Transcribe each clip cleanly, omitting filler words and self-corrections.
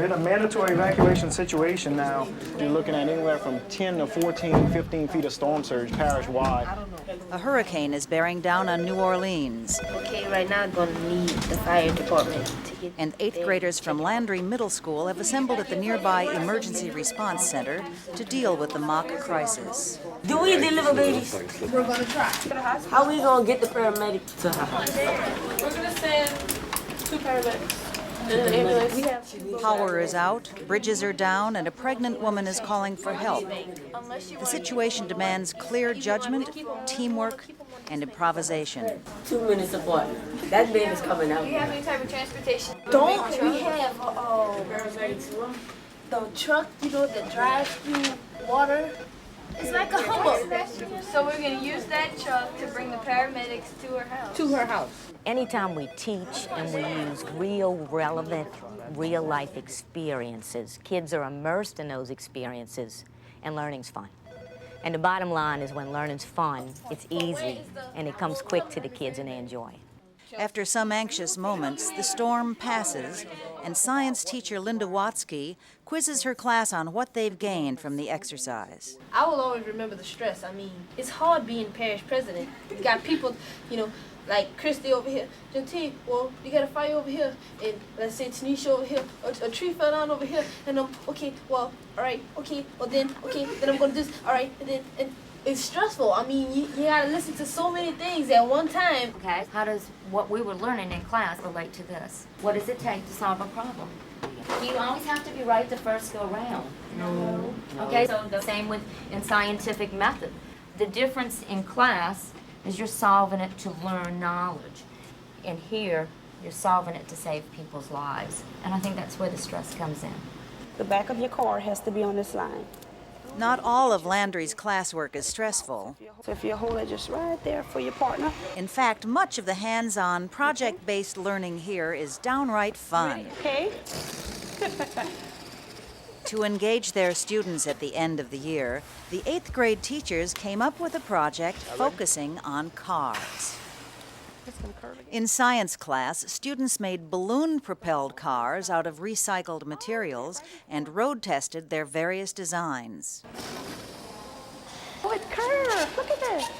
We're in a mandatory evacuation situation now. You're looking at anywhere from 10 to 14, 15 feet of storm surge parish-wide. A hurricane is bearing down on New Orleans. Okay, right now I'm going to need the fire department to get... And 8th graders from Landry Middle School have assembled at the nearby Emergency Response Center to deal with the mock crisis. Do we deliver babies? We're going to try. How are we going to get the paramedics to her house? We're going to send 2 paramedics. Power is out, bridges are down, and a pregnant woman is calling for help. The situation demands clear judgment, teamwork, and improvisation. 2 minutes apart. That man is coming out. Do you have any type of transportation? Don't we have the truck, that drives through water? It's like a Hummer. So we're going to use that truck to bring the paramedics to her house. To her house. Anytime we teach and we use real, relevant, real-life experiences, kids are immersed in those experiences, and learning's fun. And the bottom line is when learning's fun, it's easy, and it comes quick to the kids and they enjoy it. After some anxious moments, the storm passes, and science teacher Linda Watsky quizzes her class on what they've gained from the exercise. I will always remember the stress. I mean, it's hard being parish president. You got people, like Christy over here, Gentile, well, you got a fire over here, and let's say Tanisha over here, a tree fell down over here, and okay, well, all right, okay, well then I'm gonna do this, all right, and it's stressful. I mean, you gotta listen to so many things at one time. Okay, how does what we were learning in class relate to this? What does it take to solve a problem? Do you always have to be right the first go round? No. Okay, so the same in scientific method. The difference in class is you're solving it to learn knowledge. And here, you're solving it to save people's lives. And I think that's where the stress comes in. The back of your card has to be on this line. Not all of Landry's classwork is stressful. So if you hold it just right there for your partner. In fact, much of the hands-on, project-based learning here is downright fun. Okay. To engage their students at the end of the year, the 8th grade teachers came up with a project focusing on cars. In science class, students made balloon-propelled cars out of recycled materials and road-tested their various designs. Oh, it curves. Look at that.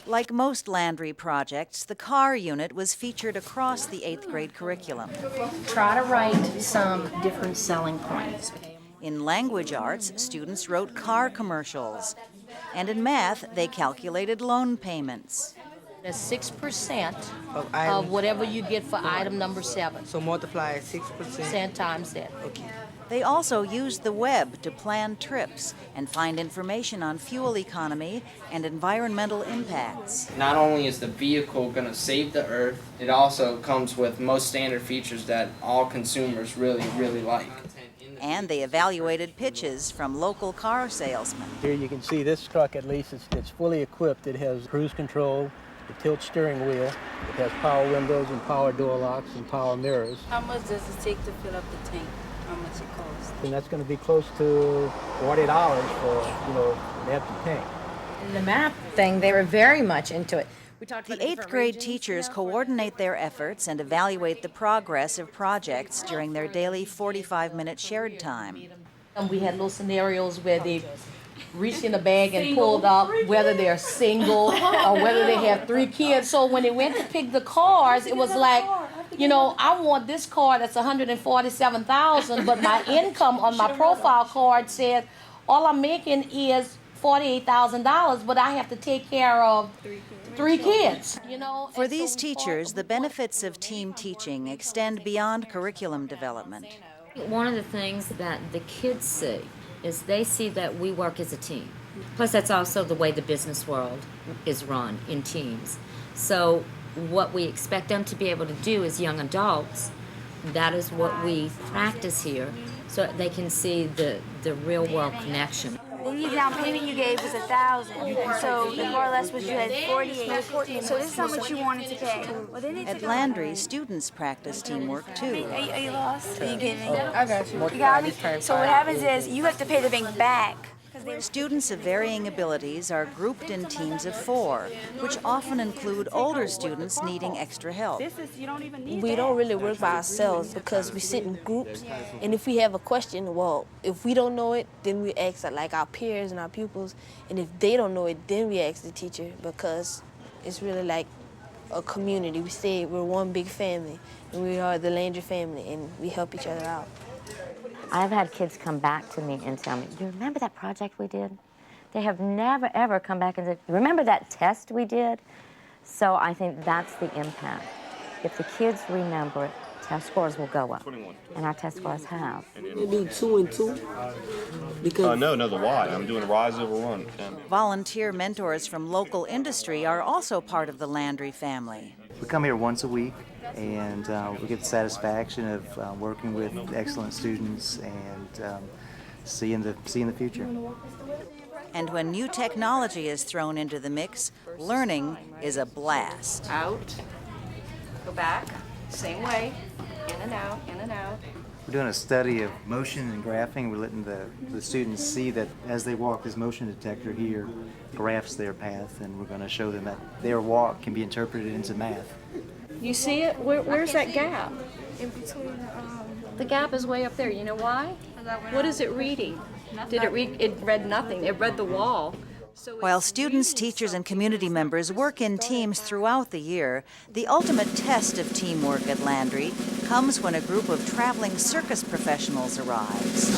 Like most Landry projects, the car unit was featured across the 8th grade curriculum. Try to write some different selling points. In language arts, students wrote car commercials. And in math, they calculated loan payments. That's 6% of whatever you get for item number 7. So multiply 6%. Times that. Okay. They also used the web to plan trips and find information on fuel economy and environmental impacts. Not only is the vehicle going to save the earth, it also comes with most standard features that all consumers really like. And they evaluated pitches from local car salesmen. Here you can see this truck, at least, it's fully equipped. It has cruise control, the tilt steering wheel. It has power windows and power door locks and power mirrors. How much does it take to fill up the tank? How much it costs? And that's going to be close to $40 for, an empty tank. In the math thing, they were very much into it. We talked The about 8th grade teachers coordinate their efforts and evaluate the progress of projects during their daily 45-minute shared time. And we had little scenarios where they reached in the bag and pulled up whether they're single or whether they have 3 kids. So when they went to pick the cars, it was like, I want this car that's $147,000, but my income on my profile card says all I'm making is $48,000, but I have to take care of 3 kids. For these teachers, the benefits of team teaching extend beyond curriculum development. One of the things that the kids see is they see that we work as a team. Plus, that's also the way the business world is run, in teams. So what we expect them to be able to do as young adults, that is what we practice here, so they can see the real world connection. The down payment you gave was $1,000, so more or less was you had $48. So this is how much you wanted to pay. At Landry, students practice teamwork too. Are you lost? Are you getting it? I got you. You got me? So what happens is you have to pay the bank back Students of varying abilities are grouped in teams of 4, which often include older students needing extra help. We don't really work by ourselves because we sit in groups, and if we have a question, well, if we don't know it, then we ask like our peers and our pupils, and if they don't know it, then we ask the teacher, because it's really like a community. We say we're one big family, and we are the Landry family, and we help each other out. I've had kids come back to me and tell me, "You remember that project we did?" They have never, ever come back and said, "You remember that test we did?" So I think that's the impact. If the kids remember it, test scores will go up. And our test scores have. You do 2 and 2? Because no, the Y. I'm doing Rise Over Run. Volunteer mentors from local industry are also part of the Landry family. We come here once a week, and we get the satisfaction of working with excellent students and seeing the future. And when new technology is thrown into the mix, learning is a blast. Out, go back, same way, in and out, in and out. We're doing a study of motion and graphing. We're letting the students see that as they walk, this motion detector here graphs their path, and we're going to show them that their walk can be interpreted into math. You see it? Where's that gap? In between. The gap is way up there. You know why? What is it reading? Did it read? It read nothing. It read the wall. While students, teachers, and community members work in teams throughout the year, the ultimate test of teamwork at Landry comes when a group of traveling circus professionals arrives.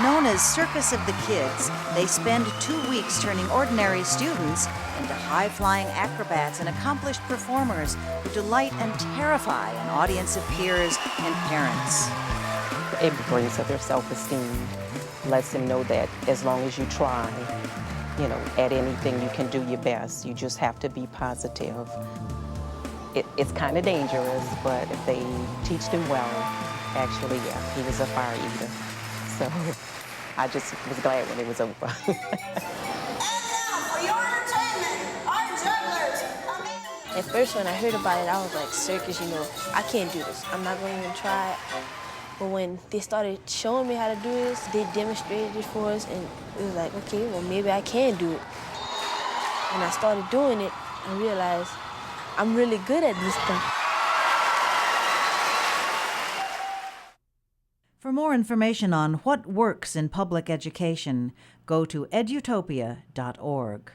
Known as Circus of the Kids, they spend 2 weeks turning ordinary students into high-flying acrobats and accomplished performers who delight and terrify an audience of peers and parents. It brings up their self-esteem, lets them know that as long as you try, you know, at anything you can do your best. You just have to be positive. It's kind of dangerous, but if they teach them well, actually, yeah, he was a fire eater. So I just was glad when it was over. At first, when I heard about it, I was like, circus, you know, I can't do this. I'm not going to even try it. But when they started showing me how to do this, they demonstrated it for us, and it was like, okay, well, maybe I can do it. When I started doing it, I realized I'm really good at this stuff. For more information on what works in public education, go to edutopia.org.